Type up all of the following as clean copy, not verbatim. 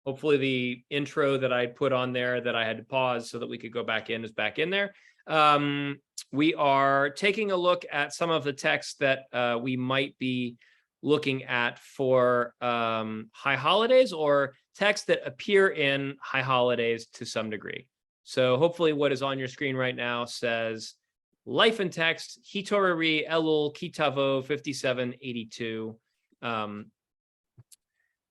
Hopefully the intro that I put on there that I had to pause so that we could go back in is back in there. We are taking a look at some of the texts that we might be looking at for high holidays, or texts that appear in high holidays to some degree. So hopefully what is on your screen right now says Life in Text, Hitoreri Elul Kitavo 5782.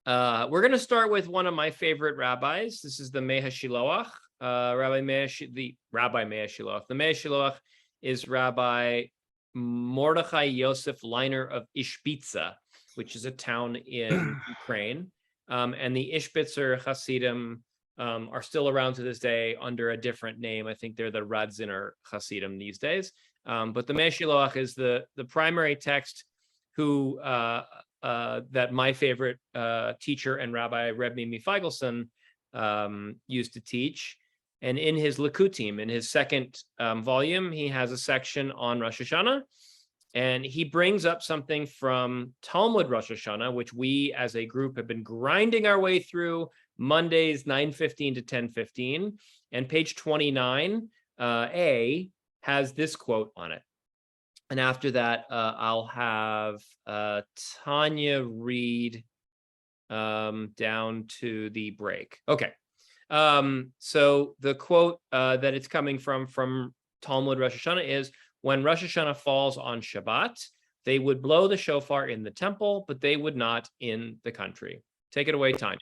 We're going to start with one of my favorite rabbis. This is the Mei HaShiloach, Rabbi Mei HaShiloach. The Mei HaShiloach is Rabbi Mordechai Yosef Leiner of Ishbitza, which is a town in Ukraine. And the Ishbitzer Hasidim are still around to this day under a different name. I think they're the Radziner Hasidim these days. But the Mei HaShiloach is the primary text who that my favorite teacher and rabbi, Reb Mimi Feigelson, used to teach. And in his Likutim, in his second volume, he has a section on Rosh Hashanah. And he brings up something from Talmud Rosh Hashanah, which we as a group have been grinding our way through Mondays, 9:15 to 10:15. And page 29, A, has this quote on it. And after that, I'll have Tanya read down to the break. Okay. So the quote that it's coming from Talmud Rosh Hashanah is, when Rosh Hashanah falls on Shabbat, they would blow the shofar in the temple, but they would not in the country. Take it away, Tanya.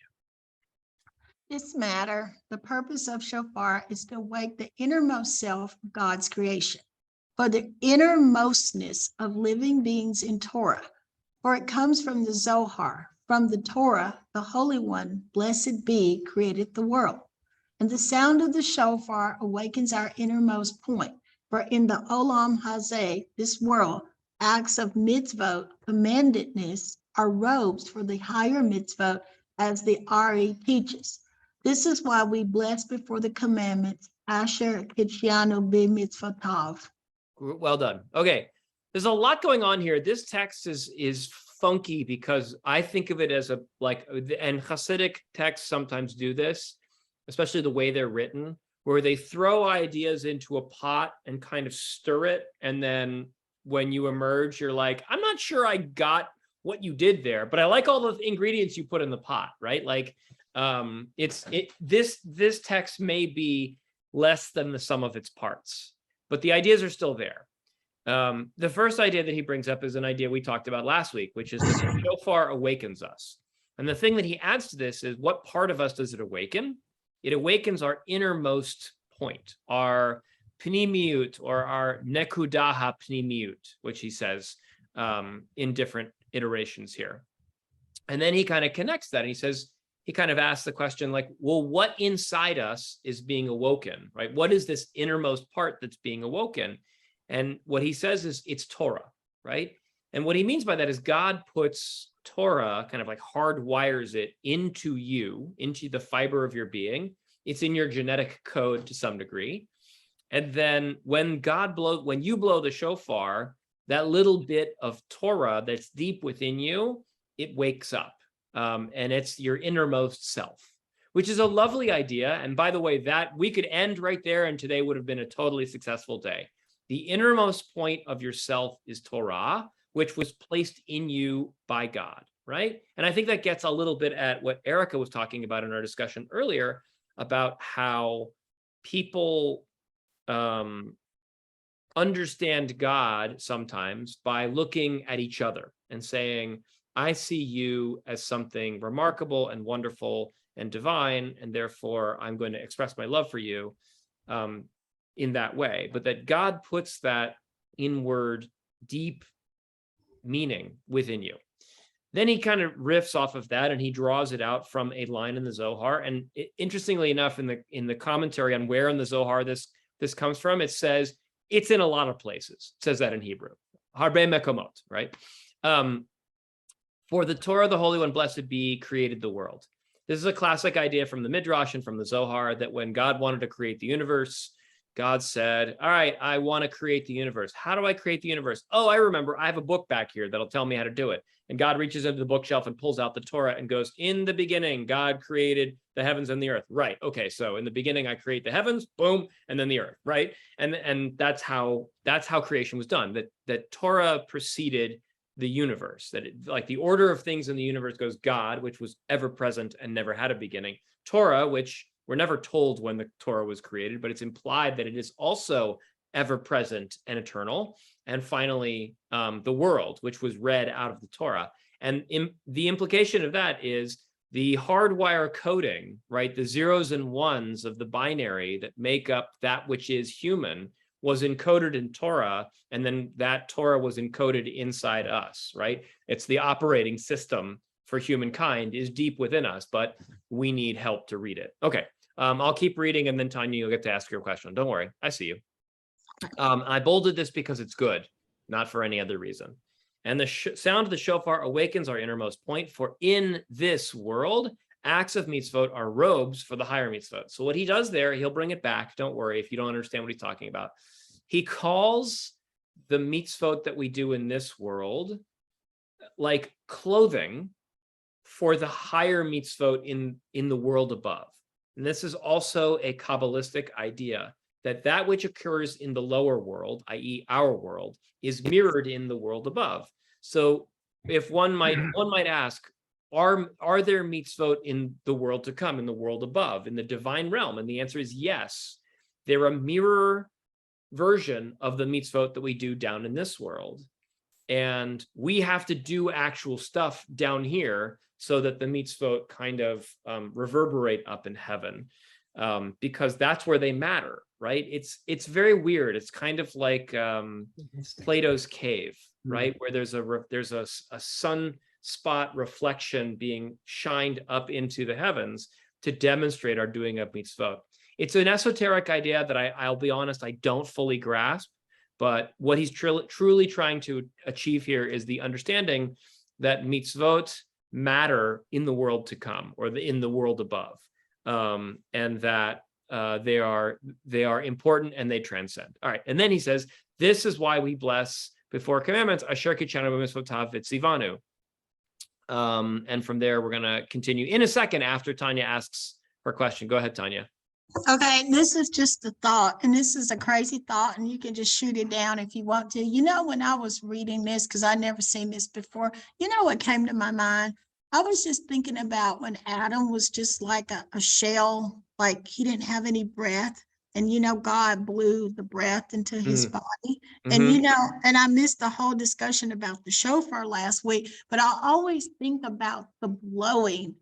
This matter, the purpose of shofar is to wake the innermost self of God's creation, for the innermostness of living beings in Torah, for it comes from the Zohar, from the Torah, the Holy One, blessed be, created the world. And the sound of the shofar awakens our innermost point, for in the Olam Hazeh, this world, acts of mitzvot, commandedness, are robes for the higher mitzvot, as the Ari teaches. This is why we bless before the commandments, Asher Kitchianu Be Mitzvotav. Well done. Okay, there's a lot going on here. This text is funky because I think of it as a, like, and Hasidic texts sometimes do this, especially the way they're written, where they throw ideas into a pot and kind of stir it, and then when you emerge, you're like, I'm not sure I got what you did there, but I like all the ingredients you put in the pot, right? Like, this text may be less than the sum of its parts, but the ideas are still there. The first idea that he brings up is an idea we talked about last week, which is that the shofar awakens us. And the thing that he adds to this is, what part of us does it awaken? It awakens our innermost point, our pnimiut, or our nekudaha pnimiut, which he says in different iterations here. And then he kind of connects that, and he says, he kind of asks the question, like, well, what inside us is being awoken, right? What is this innermost part that's being awoken? And what he says is, it's Torah, right? And what he means by that is God puts Torah, kind of like hardwires it into you, into the fiber of your being. It's in your genetic code to some degree. And then when you blow the shofar, that little bit of Torah that's deep within you, it wakes up. And it's your innermost self, which is a lovely idea. And by the way, that we could end right there, and today would have been a totally successful day. The innermost point of yourself is Torah, which was placed in you by God, right? And I think that gets a little bit at what Erica was talking about in our discussion earlier about how people understand God sometimes by looking at each other and saying, I see you as something remarkable and wonderful and divine, and therefore I'm going to express my love for you in that way. But that God puts that inward, deep meaning within you. Then he kind of riffs off of that, and he draws it out from a line in the Zohar. And interestingly enough, in the commentary on where in the Zohar this comes from, it says it's in a lot of places. It says that in Hebrew, Harbe Mekomot, right? For the Torah, the Holy One, blessed be, created the world. This is a classic idea from the Midrash and from the Zohar, that when God wanted to create the universe, God said, all right, I want to create the universe. How do I create the universe? Oh, I remember. I have a book back here that'll tell me how to do it. And God reaches into the bookshelf and pulls out the Torah and goes, in the beginning, God created the heavens and the earth. Right. Okay. So in the beginning, I create the heavens, boom, and then the earth. Right. And that's how creation was done. That Torah preceded the universe, that like the order of things in the universe goes God, which was ever present and never had a beginning, Torah, which we're never told when the Torah was created, but it's implied that it is also ever present and eternal. And finally, the world, which was read out of the Torah. And the implication of that is the hardwire coding, right? The zeros and ones of the binary that make up that which is human was encoded in Torah, and then that Torah was encoded inside us, right? It's the operating system for humankind is deep within us, but we need help to read it. Okay, I'll keep reading, and then Tanya, you'll get to ask your question. Don't worry, I see you. I bolded this because it's good, not for any other reason. And the sound of the shofar awakens our innermost point, for in this world, acts of mitzvot are robes for the higher mitzvot. So what he does there, he'll bring it back. Don't worry if you don't understand what he's talking about. He calls the mitzvot that we do in this world like clothing for the higher mitzvot in the world above. And this is also a Kabbalistic idea that which occurs in the lower world, i.e. our world, is mirrored in the world above. So if one might ask, are there mitzvot in the world to come, in the world above, in the divine realm? And the answer is yes. They're a mirror version of the mitzvot that we do down in this world. And we have to do actual stuff down here so that the mitzvot kind of reverberate up in heaven, because that's where they matter, right? It's very weird. It's kind of like Plato's cave, right? Where there's a sunspot reflection being shined up into the heavens to demonstrate our doing of mitzvot. It's an esoteric idea that I'll be honest, I don't fully grasp, but what he's truly trying to achieve here is the understanding that mitzvot matter in the world to come, or in the world above, and that they are important and they transcend. All right, and then he says, this is why we bless before commandments, asher kichanu b'mitzvotav v'tzivanu. And from there, we're going to continue in a second after Tanya asks her question. Go ahead, Tanya. Okay, this is just a thought, and this is a crazy thought, and you can just shoot it down if you want to. You know, when I was reading this, because I'd never seen this before, you know what came to my mind? I was just thinking about when Adam was just like a shell, like he didn't have any breath. And, you know, God blew the breath into his body. And, you know, and I missed the whole discussion about the shofar last week, but I always think about the blowing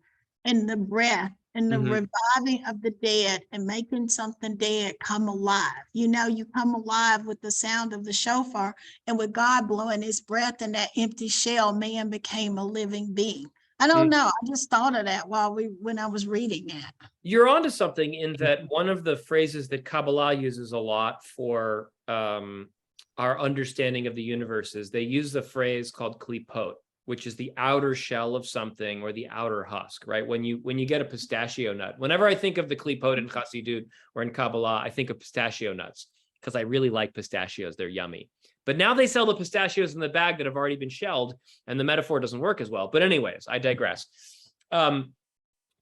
and the breath and the reviving of the dead and making something dead come alive. You know, you come alive with the sound of the shofar, and with God blowing his breath in that empty shell, man became a living being. I don't know. I just thought of that when I was reading that. You're onto something in that one of the phrases that Kabbalah uses a lot for our understanding of the universe is they use the phrase called klipot, which is the outer shell of something, or the outer husk, right? When you get a pistachio nut, whenever I think of the klipot in Chassidut or in Kabbalah, I think of pistachio nuts because I really like pistachios. They're yummy. But now they sell the pistachios in the bag that have already been shelled, and the metaphor doesn't work as well. But anyways, I digress.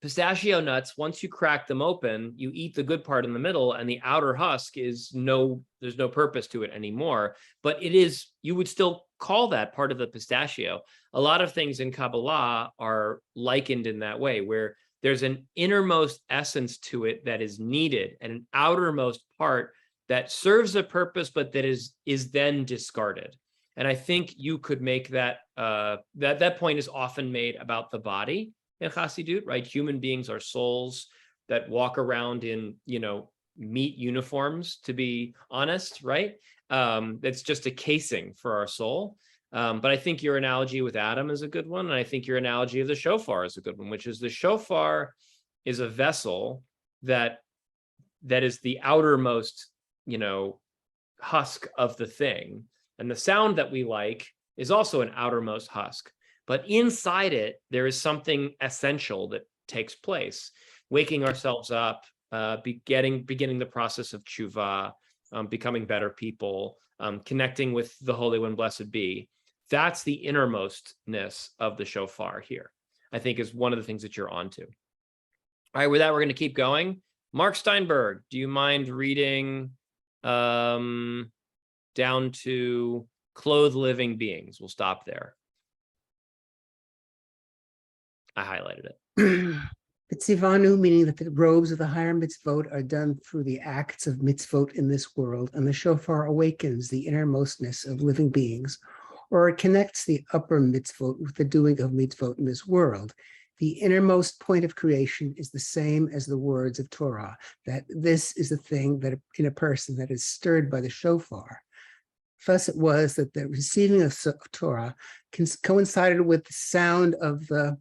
Pistachio nuts, once you crack them open, you eat the good part in the middle, and the outer husk there's no purpose to it anymore. But it is, you would still call that part of the pistachio. A lot of things in Kabbalah are likened in that way, where there's an innermost essence to it that is needed, and an outermost part that serves a purpose, but that is then discarded. And I think you could make that that point is often made about the body in Chassidut, right? Human beings are souls that walk around in, meat uniforms, to be honest, right? That's just a casing for our soul. But I think your analogy with Adam is a good one. And I think your analogy of the shofar is a good one, which is the shofar is a vessel that is the outermost, husk of the thing. And the sound that we like is also an outermost husk. But inside it, there is something essential that takes place. Waking ourselves up, beginning the process of tshuva, becoming better people, connecting with the Holy One, blessed be. That's the innermostness of the shofar here, I think, is one of the things that you're onto. All right, with that, we're going to keep going. Mark Steinberg, do you mind reading down to clothe living beings? We'll stop there. I highlighted it. Mitzivanu, meaning that the robes of the higher mitzvot are done through the acts of mitzvot in this world, and the shofar awakens the innermostness of living beings, or it connects the upper mitzvot with the doing of mitzvot in this world. The innermost point of creation is the same as the words of Torah, that this is the thing that in a person that is stirred by the shofar. Thus it was that the receiving of Torah coincided with the sound of the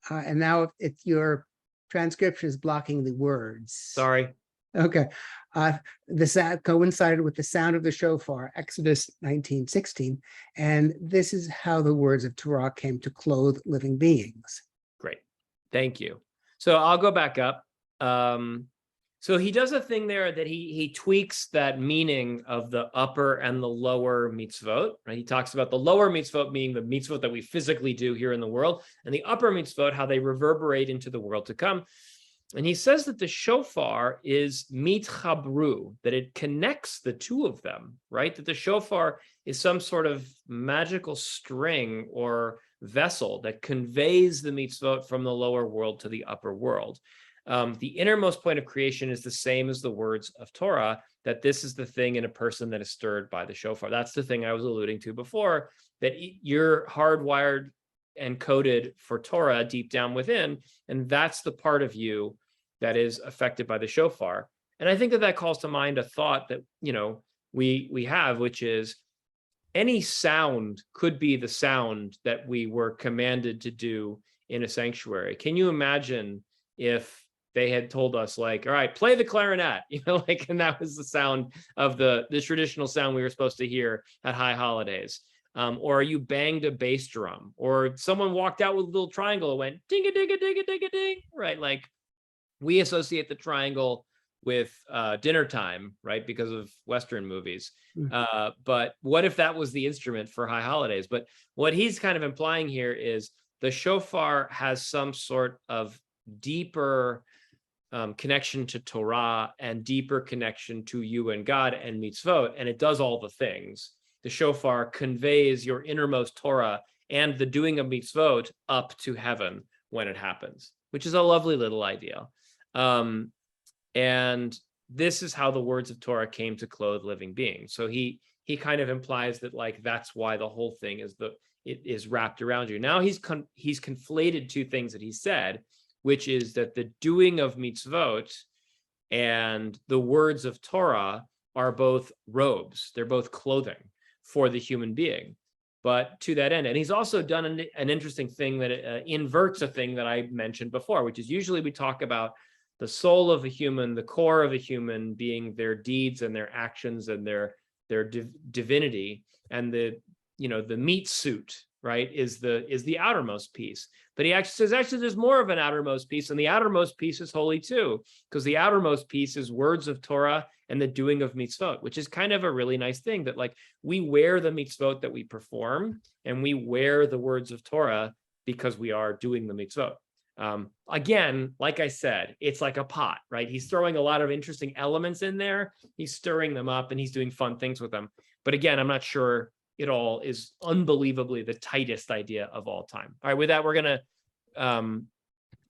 and now your transcription is blocking the words. Sorry. Okay. This coincided with the sound of the shofar, Exodus 19:16. And this is how the words of Torah came to clothe living beings. Great. Thank you. So I'll go back up. So he does a thing there that he tweaks that meaning of the upper and the lower mitzvot, right? He talks about the lower mitzvot being the mitzvot that we physically do here in the world, and the upper mitzvot, how they reverberate into the world to come. And he says that the shofar is mitchabru, that it connects the two of them, right? That the shofar is some sort of magical string or vessel that conveys the mitzvot from the lower world to the upper world. The innermost point of creation is the same as the words of Torah, that this is the thing in a person that is stirred by the shofar. That's the thing I was alluding to before, that you're hardwired and coded for Torah deep down within, and that's the part of you that is affected by the shofar. And I think that that calls to mind a thought that, you know, we have, which is any sound could be the sound that we were commanded to do in a sanctuary. Can you imagine if they had told us, like, all right, play the clarinet, you know, like, and that was the sound of the traditional sound we were supposed to hear at high holidays. Or you banged a bass drum, or someone walked out with a little triangle and went ding a ding a ding a ding a ding, right? Like, we associate the triangle with dinner time, right? Because of Western movies. But what if that was the instrument for high holidays? But what he's kind of implying here is the shofar has some sort of deeper connection to Torah and deeper connection to you and God and mitzvot, and it does all the things. The shofar conveys your innermost Torah and the doing of mitzvot up to heaven when it happens, which is a lovely little idea. And this is how the words of Torah came to clothe living beings. So he kind of implies that, like, that's why the whole thing is wrapped around you. Now he's conflated two things that he said, which is that the doing of mitzvot and the words of Torah are both robes. They're both clothing for the human being. But to that end, and he's also done an interesting thing that inverts a thing that I mentioned before, which is usually we talk about the soul of a human, the core of a human being their deeds and their actions and their divinity, and the meat suit, right, is the outermost piece. But he actually says, there's more of an outermost piece, and the outermost piece is holy too, because the outermost piece is words of Torah and the doing of mitzvot, which is kind of a really nice thing, that, like, we wear the mitzvot that we perform, and we wear the words of Torah because we are doing the mitzvot. Again, like I said, it's like a pot, right? He's throwing a lot of interesting elements in there. He's stirring them up and he's doing fun things with them. But again, I'm not sure it all is unbelievably the tightest idea of all time. All right, with that, we're going to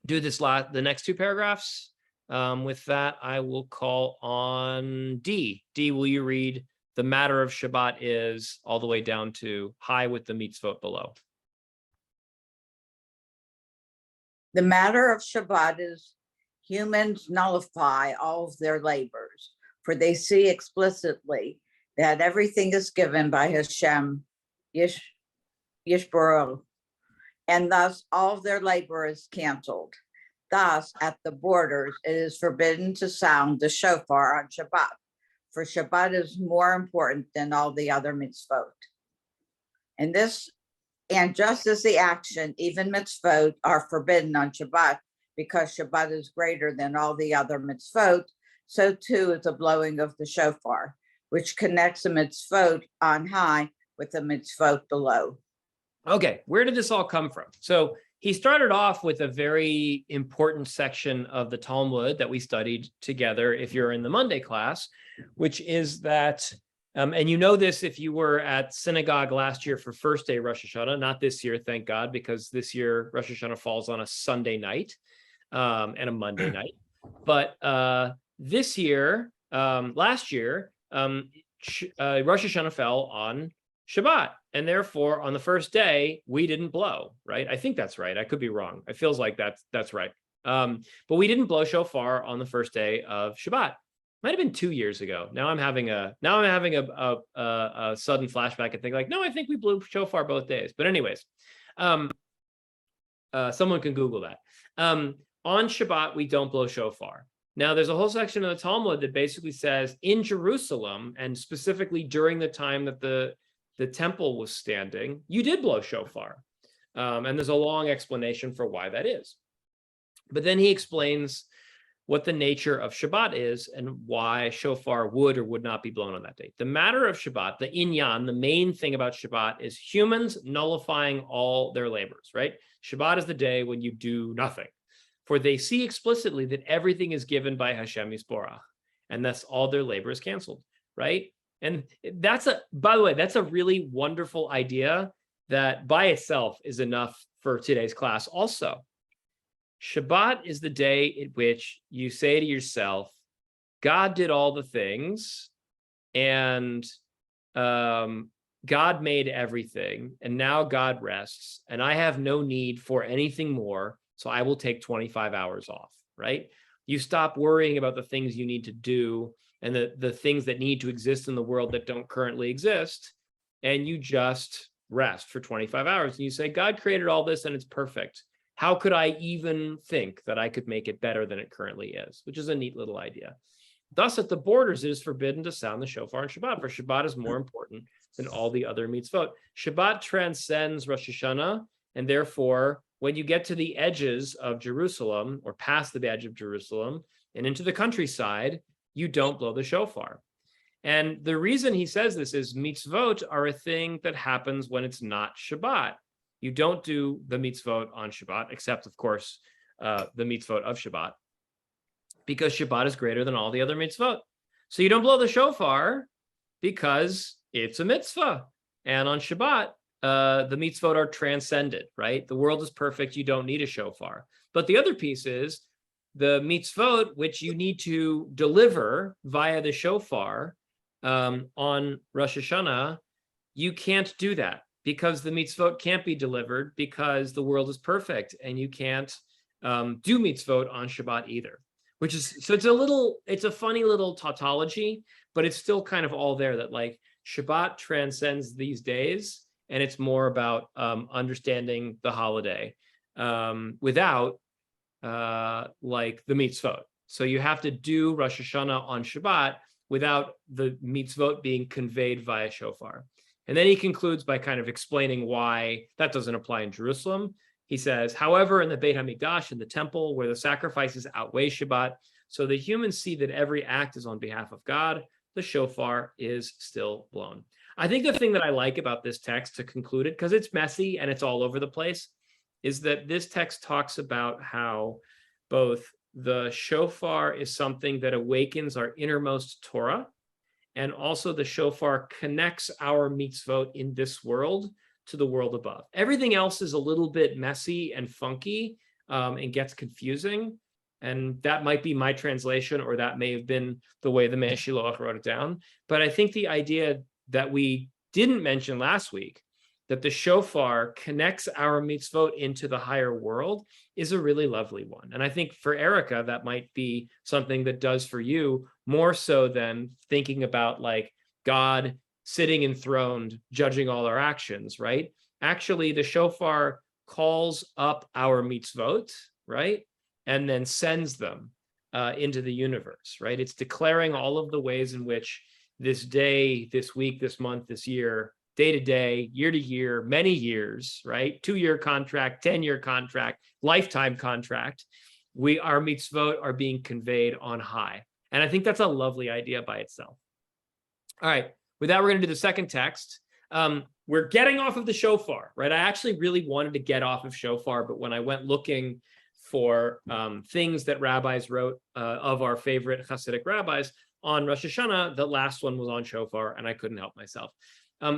do the next two paragraphs. With that, I will call on D. D, will you read the matter of Shabbat is all the way down to high with the mitzvot below? The matter of Shabbat is humans nullify all of their labors, for they see explicitly that everything is given by Hashem Yishborah, and thus all of their labor is canceled. Thus, at the borders, it is forbidden to sound the shofar on Shabbat, for Shabbat is more important than all the other mitzvot. And just as the action, even mitzvot, are forbidden on Shabbat, because Shabbat is greater than all the other mitzvot, So too is the blowing of the shofar, which connects the mitzvot on high with the mitzvot below. Okay, where did this all come from? So he started off with a very important section of the Talmud that we studied together if you're in the Monday class, which is that, and you know this if you were at synagogue last year for first day Rosh Hashanah, not this year, thank God, because this year Rosh Hashanah falls on a Sunday night and a Monday night. But this year, last year, Rosh Hashanah fell on Shabbat, and therefore on the first day we didn't blow, right? I think that's right. I could be wrong. It feels like that's right. But we didn't blow shofar on the first day of Shabbat. Might have been 2 years ago. Now I'm having a sudden flashback and think like, no, I think we blew shofar both days. But anyways, someone can Google that. On Shabbat we don't blow shofar. Now, there's a whole section of the Talmud that basically says in Jerusalem, and specifically during the time that the temple was standing, you did blow shofar. And there's a long explanation for why that is. But then he explains what the nature of Shabbat is and why shofar would or would not be blown on that day. The matter of Shabbat, the inyan, the main thing about Shabbat is humans nullifying all their labors, right? Shabbat is the day when you do nothing. For they see explicitly that everything is given by Hashem Yisborach, and thus all their labor is canceled, right? And by the way, that's a really wonderful idea that by itself is enough for today's class also. Shabbat is the day in which you say to yourself, God did all the things, and God made everything, and now God rests, and I have no need for anything more. So I will take 25 hours off, right? You stop worrying about the things you need to do and the things that need to exist in the world that don't currently exist. And you just rest for 25 hours. And you say, God created all this and it's perfect. How could I even think that I could make it better than it currently is? Which is a neat little idea. Thus, at the borders, it is forbidden to sound the shofar on Shabbat, for Shabbat is more important than all the other mitzvot. Shabbat transcends Rosh Hashanah, and therefore, when you get to the edges of Jerusalem or past the edge of Jerusalem and into the countryside, you don't blow the shofar. And the reason he says this is mitzvot are a thing that happens when it's not Shabbat. You don't do the mitzvot on Shabbat, except, of course, the mitzvot of Shabbat, because Shabbat is greater than all the other mitzvot. So you don't blow the shofar because it's a mitzvah. And on Shabbat, the mitzvot are transcended, right? The world is perfect. You don't need a shofar. But the other piece is the mitzvot, which you need to deliver via the shofar on Rosh Hashanah, you can't do that because the mitzvot can't be delivered because the world is perfect, and you can't do mitzvot on Shabbat either. Which is, so it's a funny little tautology, but it's still kind of all there that like Shabbat transcends these days. And it's more about understanding the holiday without like the mitzvot. So you have to do Rosh Hashanah on Shabbat without the mitzvot being conveyed via shofar. And then he concludes by kind of explaining why that doesn't apply in Jerusalem. He says, however, in the Beit HaMikdash, in the temple, where the sacrifices outweigh Shabbat, so the humans see that every act is on behalf of God, the shofar is still blown. I think the thing that I like about this text, to conclude it, because it's messy and it's all over the place, is that this text talks about how both the shofar is something that awakens our innermost Torah, and also the shofar connects our mitzvot in this world to the world above. Everything else is a little bit messy and funky and gets confusing. And that might be my translation, or that may have been the way the Mei Shiloach wrote it down. But I think the idea that we didn't mention last week, that the shofar connects our mitzvot into the higher world, is a really lovely one. And I think for Erica, that might be something that does for you more so than thinking about like God sitting enthroned, judging all our actions, right? Actually, the shofar calls up our mitzvot, right? And then sends them into the universe, right? It's declaring all of the ways in which this day, this week, this month, this year, day to day, year to year, many years, right? 2-year contract, 10-year contract, lifetime contract. Our mitzvot are being conveyed on high. And I think that's a lovely idea by itself. All right, with that, we're going to do the second text. We're getting off of the shofar, right? I actually really wanted to get off of shofar, but when I went looking for things that rabbis wrote of our favorite Hasidic rabbis on Rosh Hashanah, the last one was on shofar, and I couldn't help myself.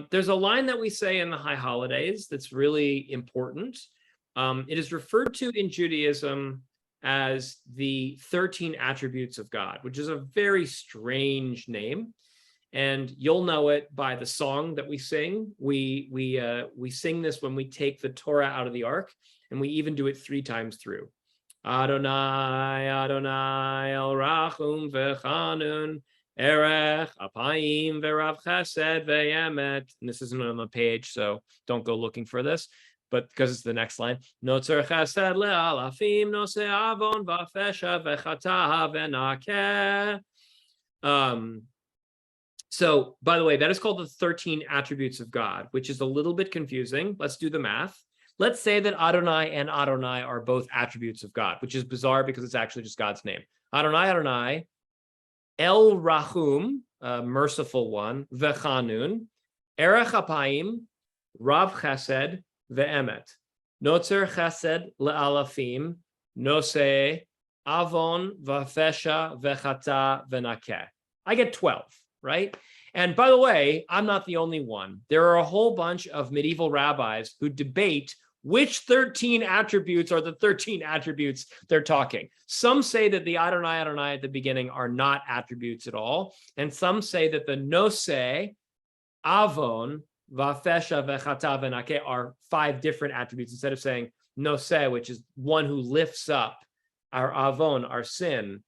There's a line that we say in the high holidays that's really important. It is referred to in Judaism as the 13 attributes of God, which is a very strange name. And you'll know it by the song that we sing. We sing this when we take the Torah out of the ark, and we even do it 3 times through. Adonai, Adonai, El Rachum V'Chanun, Erech Apayim V'Rav Chesed V'Yemet. And this isn't on the page, so don't go looking for this. But because it's the next line, Notzer Chesed Le'alafim Nose Avon V'Fesha V'Chata V'Nakeh. So, by the way, that is called the 13 attributes of God, which is a little bit confusing. Let's do the math. Let's say that Adonai and Adonai are both attributes of God, which is bizarre because it's actually just God's name. Adonai, Adonai, El Rachum, merciful one, V'Chanun, Erech Apayim, Rav Chesed, Ve'emet, Notzer Chesed Le'alafim, Noseh, Avon, V'Fesha, V'Chata, V'Nakeh. I get 12. Right? And by the way, I'm not the only one. There are a whole bunch of medieval rabbis who debate which 13 attributes are the 13 attributes they're talking. Some say that the Adonai, Adonai at the beginning are not attributes at all. And some say that the Noseh, Avon, Vafesha, Vechata, Venake are 5 different attributes instead of saying Noseh, which is one who lifts up, our Avon, our sin,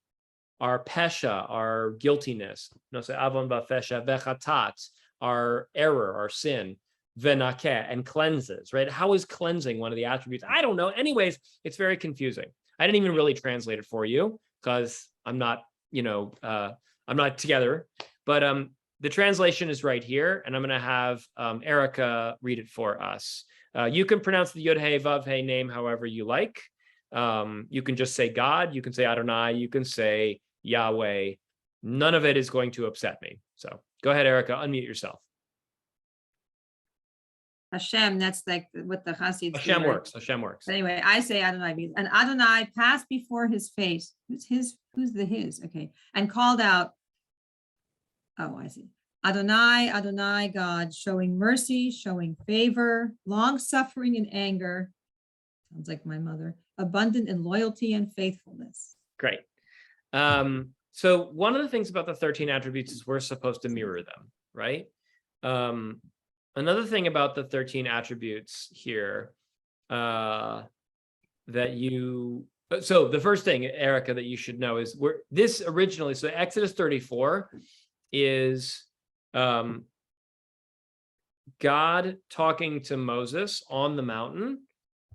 our pesha, our guiltiness, Noseh avon ba'fesha, vechatat, our error, our sin, venakeh, and cleanses, right? How is cleansing one of the attributes? I don't know. Anyways, it's very confusing. I didn't even really translate it for you because I'm not, I'm not together. But the translation is right here, and I'm going to have Erica read it for us. You can pronounce the Yod Hey Vav Hey name however you like. You can just say God. You can say Adonai. You can say Yahweh. None of it is going to upset me. So go ahead, Erica, unmute yourself. Hashem, that's like what the Hasids do, Hashem right? works. Hashem works. But anyway, I say Adonai means, and Adonai passed before his face. Who's the his? Okay. And called out, oh, I see. Adonai, Adonai, God, showing mercy, showing favor, long suffering in anger. Sounds like my mother. Abundant in loyalty and faithfulness. Great. So one of the things about the 13 attributes is we're supposed to mirror them, right? Another thing about the 13 attributes here so the first thing, Erica, that you should know is this originally, so Exodus 34 is God talking to Moses on the mountain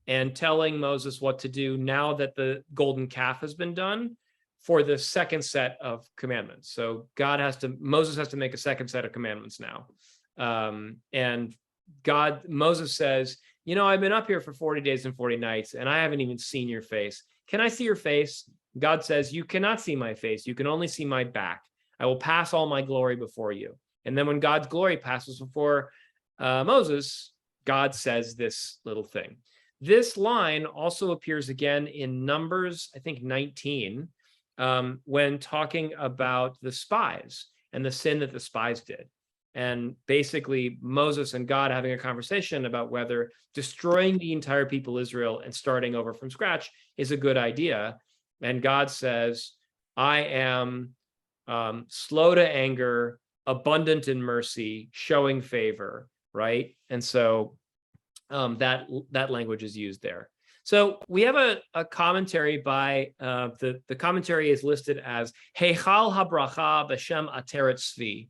and telling Moses what to do now that the golden calf has been done for the second set of commandments. So Moses has to make a second set of commandments now. And Moses says, I've been up here for 40 days and 40 nights, and I haven't even seen your face. Can I see your face? God says, you cannot see my face. You can only see my back. I will pass all my glory before you. And then when God's glory passes before Moses, God says this little thing. This line also appears again in Numbers, I think 19, when talking about the spies and the sin that the spies did. And basically Moses and God having a conversation about whether destroying the entire people Israel and starting over from scratch is a good idea. And God says, I am slow to anger, abundant in mercy, showing favor, right? And so that language is used there. So we have a commentary by, the commentary is listed as Heichal HaBracha B'Shem Ateret Tzvi.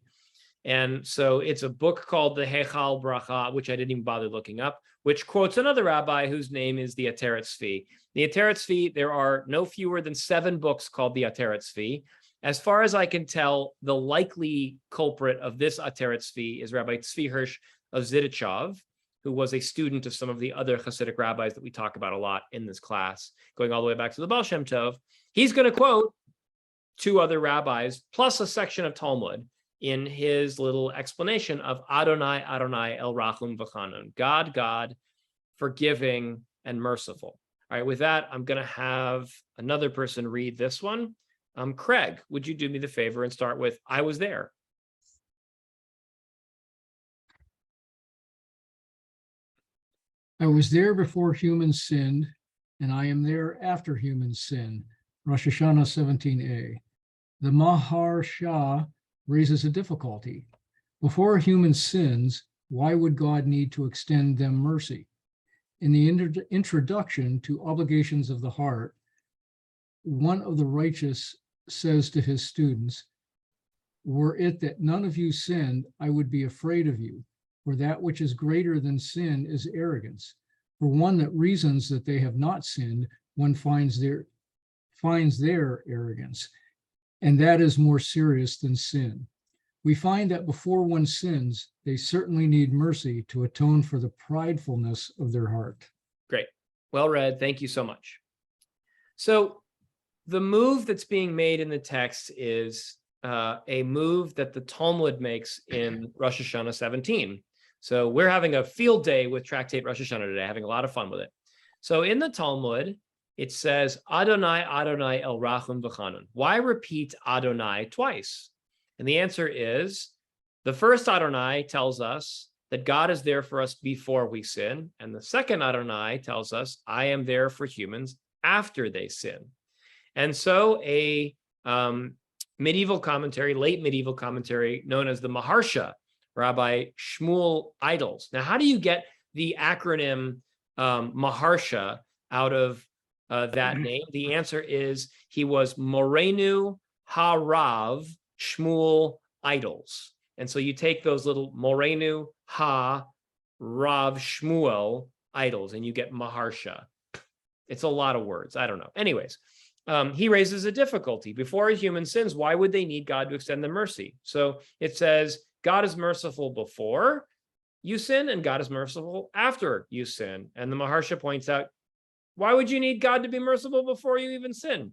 And so it's a book called the Heichal Bracha, which I didn't even bother looking up, which quotes another rabbi whose name is the Ateret Tzvi. The Ateret Tzvi, there are no fewer than 7 books called the Ateret Tzvi. As far as I can tell, the likely culprit of this Ateret Tzvi is Rabbi Tzvi Hirsch of Zidichov, who was a student of some of the other Hasidic rabbis that we talk about a lot in this class, going all the way back to the Baal Shem Tov. He's going to quote two other rabbis, plus a section of Talmud in his little explanation of Adonai, Adonai, El Rachum V'Chanun, God, God, forgiving and merciful. All right, with that, I'm going to have another person read this one. Craig, would you do me the favor and start with, I was there? I was there before humans sinned, and I am there after humans sin. Rosh Hashanah 17a. The Maharsha raises a difficulty. Before human sins, why would God need to extend them mercy? In the introduction to Obligations of the Heart, one of the righteous says to his students, were it that none of you sinned, I would be afraid of you, for that which is greater than sin is arrogance. For one that reasons that they have not sinned, one finds their arrogance, and that is more serious than sin. We find that before one sins, they certainly need mercy to atone for the pridefulness of their heart. Great. Well read. Thank you so much. So the move that's being made in the text is a move that the Talmud makes in Rosh Hashanah 17. So we're having a field day with Tractate Rosh Hashanah today, having a lot of fun with it. So in the Talmud, it says, Adonai, Adonai, El Rachum V'Chanun. Why repeat Adonai twice? And the answer is, the first Adonai tells us that God is there for us before we sin. And the second Adonai tells us, I am there for humans after they sin. And so a medieval commentary, late medieval commentary, known as the Maharsha, Rabbi Shmuel Idles. Now, how do you get the acronym Maharsha out of that name? The answer is he was Morenu Harav Shmuel Idles. And so you take those little Morenu Ha Rav Shmuel Idles and you get Maharsha. It's a lot of words. I don't know. Anyways, he raises a difficulty. Before a human sins, why would they need God to extend them mercy? So it says, God is merciful before you sin, and God is merciful after you sin. And the Maharsha points out, why would you need God to be merciful before you even sin?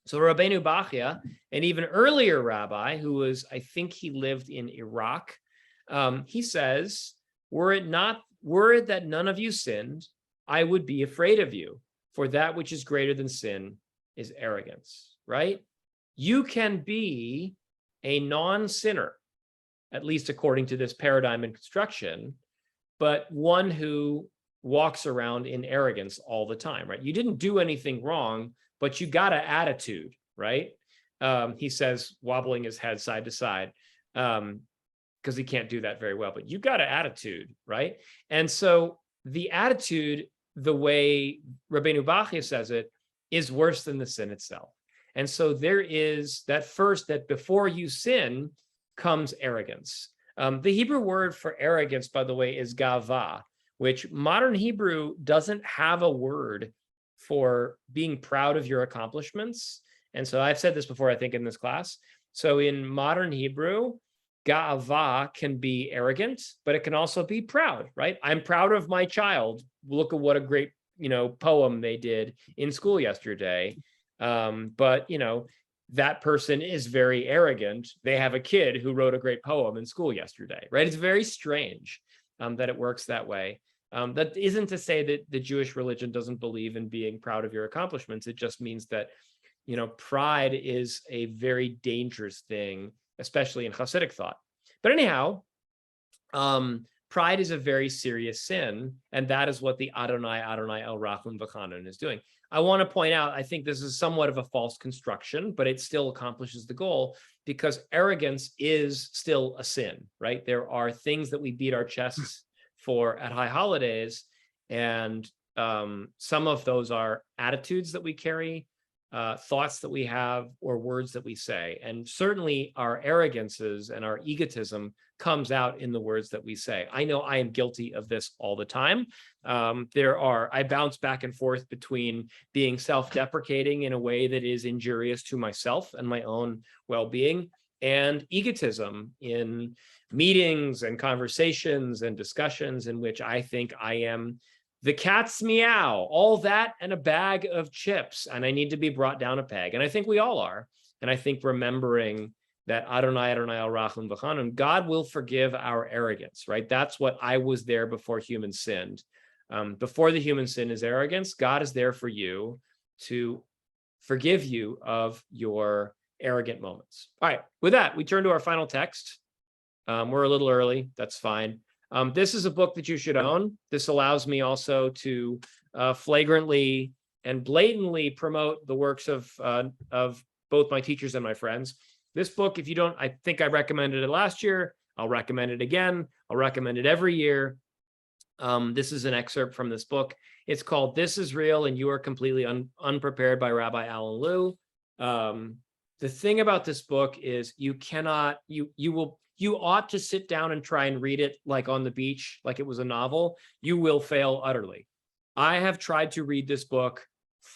So Rabbeinu Bachya, an even earlier rabbi who was, I think he lived in Iraq, he says, were it that none of you sinned, I would be afraid of you, for that which is greater than sin is arrogance, right? You can be a non-sinner, at least according to this paradigm and construction, but one who walks around in arrogance all the time, right? You didn't do anything wrong, but you got an attitude, right? He says, wobbling his head side to side, because he can't do that very well, but you got an attitude, right? And so the attitude, the way Rabbeinu Bachya says it, is worse than the sin itself. And so there is that first, that before you sin comes arrogance. The Hebrew word for arrogance, by the way, is gava, which modern Hebrew doesn't have a word for being proud of your accomplishments. And so I've said this before, I think, in this class. So in modern Hebrew, ga'ava can be arrogant, but it can also be proud, right? I'm proud of my child. Look at what a great, poem they did in school yesterday. But, that person is very arrogant. They have a kid who wrote a great poem in school yesterday, right? It's very strange that it works that way. That isn't to say that the Jewish religion doesn't believe in being proud of your accomplishments. It just means that, pride is a very dangerous thing, especially in Hasidic thought. But anyhow, pride is a very serious sin, and that is what the Adonai, Adonai, El Rachum V'Chanun is doing. I want to point out, I think this is somewhat of a false construction, but it still accomplishes the goal, because arrogance is still a sin, right? There are things that we beat our chests for at high holidays, and some of those are attitudes that we carry, thoughts that we have, or words that we say. And certainly our arrogances and our egotism comes out in the words that we say. I know I am guilty of this all the time. I bounce back and forth between being self-deprecating in a way that is injurious to myself and my own well-being, and egotism in meetings and conversations and discussions in which I think I am the cat's meow, all that and a bag of chips, and I need to be brought down a peg. And I think we all are. And I think remembering that Adonai, Adonai al Rachum v'Chanun, God will forgive our arrogance, right? That's what I was there before humans sinned. Before the human sin is arrogance, God is there for you to forgive you of your arrogant moments. All right, with that, we turn to our final text. We're a little early, that's fine. This is a book that you should own. This allows me also to flagrantly and blatantly promote the works of both my teachers and my friends. This book, if you don't, I think I recommended it last year. I'll recommend it again. I'll recommend it every year. This is an excerpt from this book. It's called This Is Real and You Are Completely Unprepared by Rabbi Alan Lew. The thing about this book is you ought to sit down and try and read it like on the beach, like it was a novel. You will fail utterly. I have tried to read this book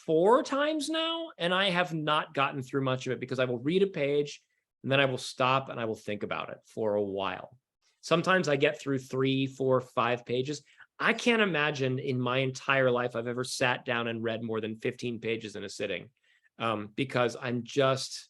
4 times now, and I have not gotten through much of it because I will read a page and then I will stop and I will think about it for a while. Sometimes I get through 3, 4, 5 pages. I can't imagine in my entire life I've ever sat down and read more than 15 pages in a sitting, because I'm just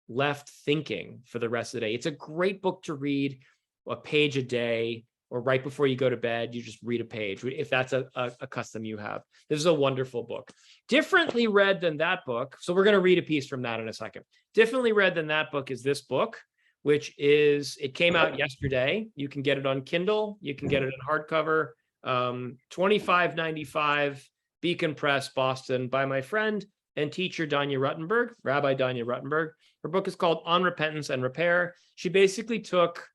left thinking for the rest of the day. It's a great book to read a page a day, or right before you go to bed, you just read a page, if that's a custom you have. This is a wonderful book. Differently read than that book, so we're going to read a piece from that in a second. Differently read than that book is this book, which is, it came out yesterday. You can get it on Kindle. You can get it in hardcover, $25.95, Beacon Press, Boston, by my friend and teacher, Danya Ruttenberg, Rabbi Danya Ruttenberg. Her book is called On Repentance and Repair. She basically took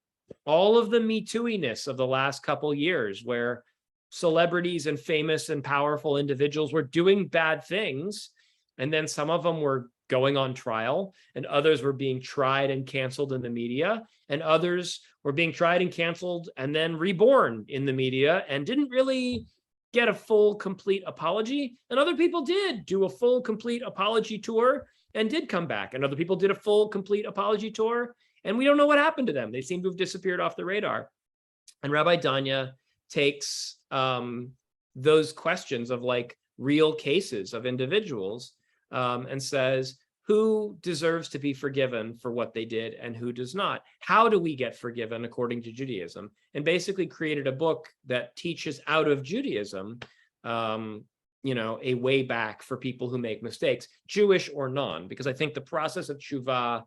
all of the Me Too-iness of the last couple years, where celebrities and famous and powerful individuals were doing bad things, and then some of them were going on trial, and others were being tried and canceled in the media, and others were being tried and canceled and then reborn in the media and didn't really get a full, complete apology. And other people did do a full, complete apology tour and did come back. And other people did a full, complete apology tour, and we don't know what happened to them. They seem to have disappeared off the radar. And Rabbi Danya takes those questions of like real cases of individuals and says, who deserves to be forgiven for what they did and who does not? How do we get forgiven according to Judaism? And basically created a book that teaches out of Judaism, a way back for people who make mistakes, Jewish or non, because I think the process of tshuva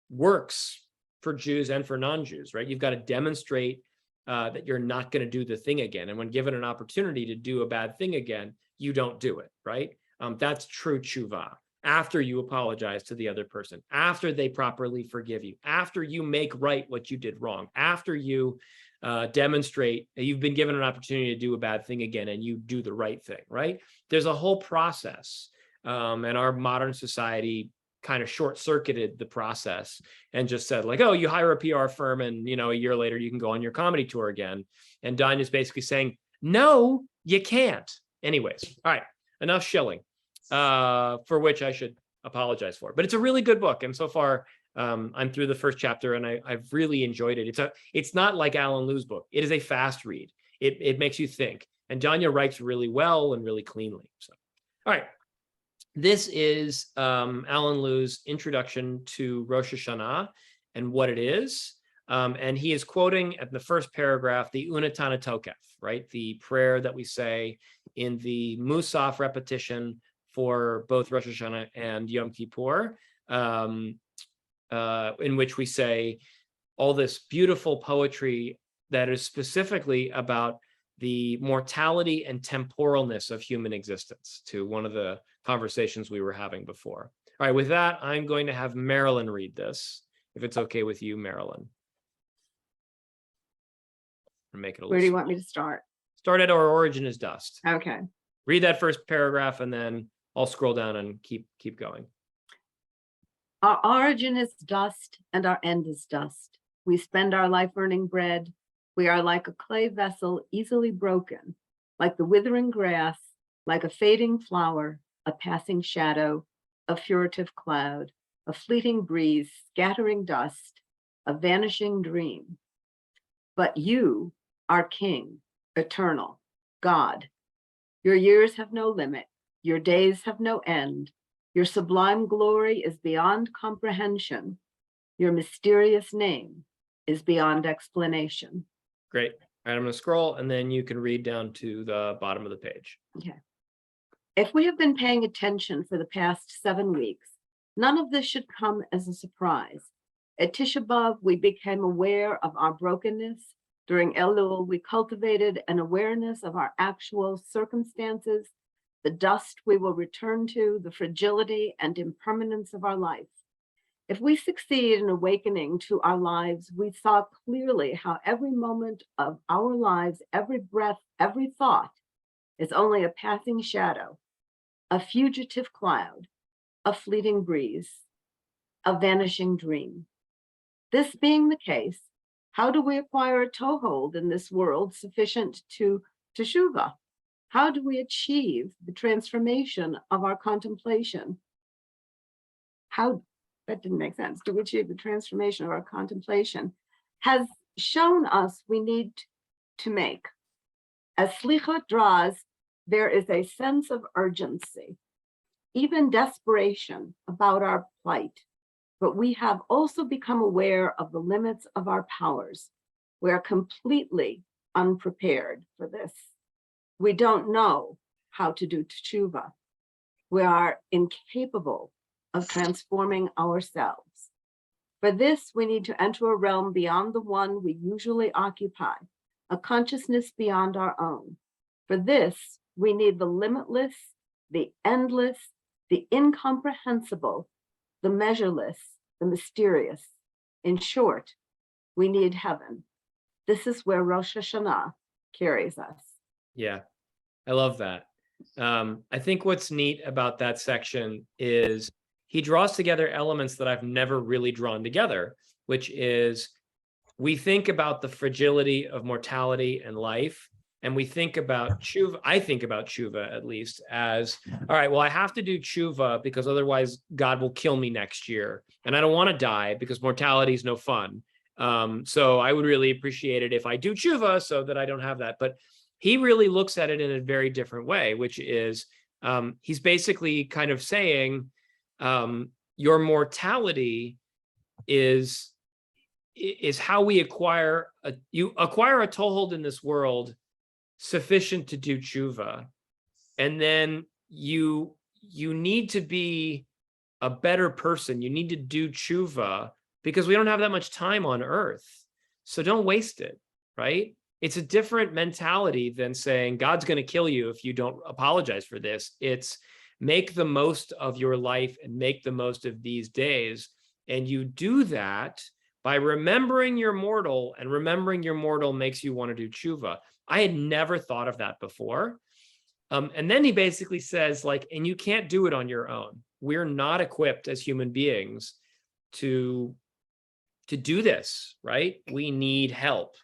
works for Jews and for non-Jews, right? You've got to demonstrate that you're not going to do the thing again. And when given an opportunity to do a bad thing again, you don't do it, right? That's true tshuva. After you apologize to the other person, after they properly forgive you, after you make right what you did wrong, after you demonstrate that you've been given an opportunity to do a bad thing again and you do the right thing, right? There's a whole process. And our modern society kind of short-circuited the process and just said like, oh, you hire a PR firm and, a year later you can go on your comedy tour again. And Danya's basically saying, no, you can't. Anyways, all right, enough shilling. For which I should apologize for. But it's a really good book. And so far, I'm through the first chapter and I've really enjoyed it. It's not like Alan Lew's book. It is a fast read. It makes you think. And Danya writes really well and really cleanly. So, all right. This is Alan Lew's introduction to Rosh Hashanah and what it is. And he is quoting at the first paragraph, the Unatana Tokef, right? The prayer that we say in the Musaf repetition for both Rosh Hashanah and Yom Kippur, in which we say all this beautiful poetry that is specifically about the mortality and temporalness of human existence, to one of the conversations we were having before. All right, with that, I'm going to have Marilyn read this, if it's okay with you, Marilyn. Make it a Where do you want little me to start? Start at our origin is dust. Okay. Read that first paragraph and then I'll scroll down and keep going. Our origin is dust and our end is dust. We spend our life earning bread. We are like a clay vessel easily broken, like the withering grass, like a fading flower, a passing shadow, a furtive cloud, a fleeting breeze, scattering dust, a vanishing dream. But you are King, eternal, God. Your years have no limit. Your days have no end. Your sublime glory is beyond comprehension. Your mysterious name is beyond explanation. Great. All right, I'm going to scroll and then you can read down to the bottom of the page. Okay. If we have been paying attention for the past 7 weeks, none of this should come as a surprise. At Tisha B'Av, we became aware of our brokenness. During Elul, we cultivated an awareness of our actual circumstances, the dust we will return to, the fragility and impermanence of our life. If we succeed in awakening to our lives, we saw clearly how every moment of our lives, every breath, every thought is only a passing shadow, a fugitive cloud, a fleeting breeze, a vanishing dream. This being the case, how do we acquire a toehold in this world sufficient to teshuvah? How do we achieve the transformation of our contemplation? That didn't make sense. To achieve the transformation of our contemplation has shown us we need to make. As Slicha draws, there is a sense of urgency, even desperation about our plight. But we have also become aware of the limits of our powers. We are completely unprepared for this. We don't know how to do teshuvah. We are incapable of transforming ourselves. For this, we need to enter a realm beyond the one we usually occupy, a consciousness beyond our own. For this, we need the limitless, the endless, the incomprehensible, the measureless, the mysterious. In short, we need heaven. This is where Rosh Hashanah carries us. Yeah, I love that. I think what's neat about that section is he draws together elements that I've never really drawn together, which is we think about the fragility of mortality and life, and we think about tshuva. I think about tshuva at least as, all right, well, I have to do tshuva because otherwise God will kill me next year. And I don't want to die because mortality is no fun. So I would really appreciate it if I do tshuva so that I don't have that. But he really looks at it in a very different way, which is he's basically kind of saying your mortality is how we acquire a toehold in this world sufficient to do tshuva, and then you need to be a better person. You need to do tshuva because we don't have that much time on earth, so don't waste it, right? It's a different mentality than saying God's going to kill you if you don't apologize for this. It's make the most of your life and make the most of these days, and you do that by remembering you're mortal, and remembering you're mortal makes you want to do tshuva. I had never thought of that before. And then he basically says, like, and you can't do it on your own. We're not equipped as human beings to do this, right? We need help.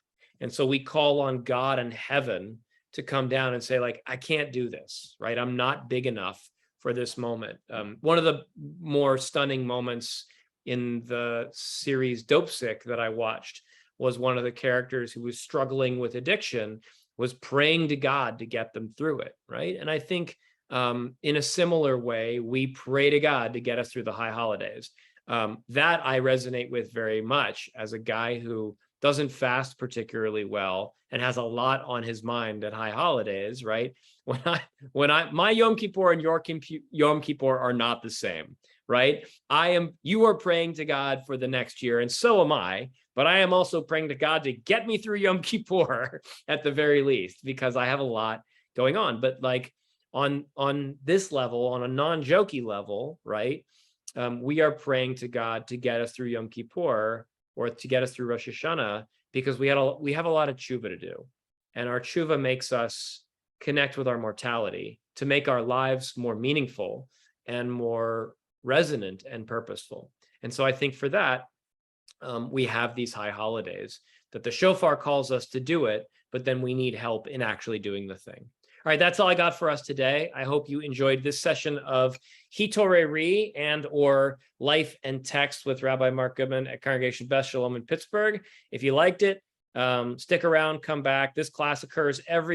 And so we call on God and heaven to come down and say, like, I can't do this, right? I'm not big enough for this moment. One of the more stunning moments in the series Dope Sick that I watched was one of the characters who was struggling with addiction was praying to God to get them through it, right? And I think in a similar way, we pray to God to get us through the high holidays. That I resonate with very much as a guy who doesn't fast particularly well and has a lot on his mind at high holidays, right? My Yom Kippur and your Yom Kippur are not the same, right? You are praying to God for the next year, and so am I, but I am also praying to God to get me through Yom Kippur at the very least, because I have a lot going on. But like on this level, on a non-jokey level, right? We are praying to God to get us through Yom Kippur or to get us through Rosh Hashanah, because we have a lot of tshuva to do. And our tshuva makes us connect with our mortality to make our lives more meaningful and more resonant and purposeful. And so I think for that, we have these high holidays that the shofar calls us to do it, but then we need help in actually doing the thing. All right, that's all I got for us today. I hope you enjoyed this session of Hitoreri and or Life and Text with Rabbi Mark Goodman at Congregation Beth Shalom in Pittsburgh. If you liked it, stick around, come back. This class occurs at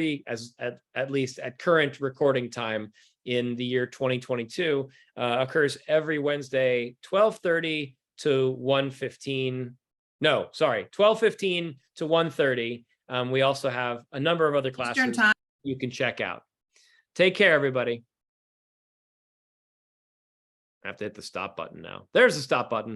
least at current recording time, in the year 2022 occurs every Wednesday, 12:30 to 1:15. No, sorry, 12:15 to 1:30. We also have a number of other Eastern classes time. you can check out. Take care, everybody. I have to hit the stop button now. There's the stop button.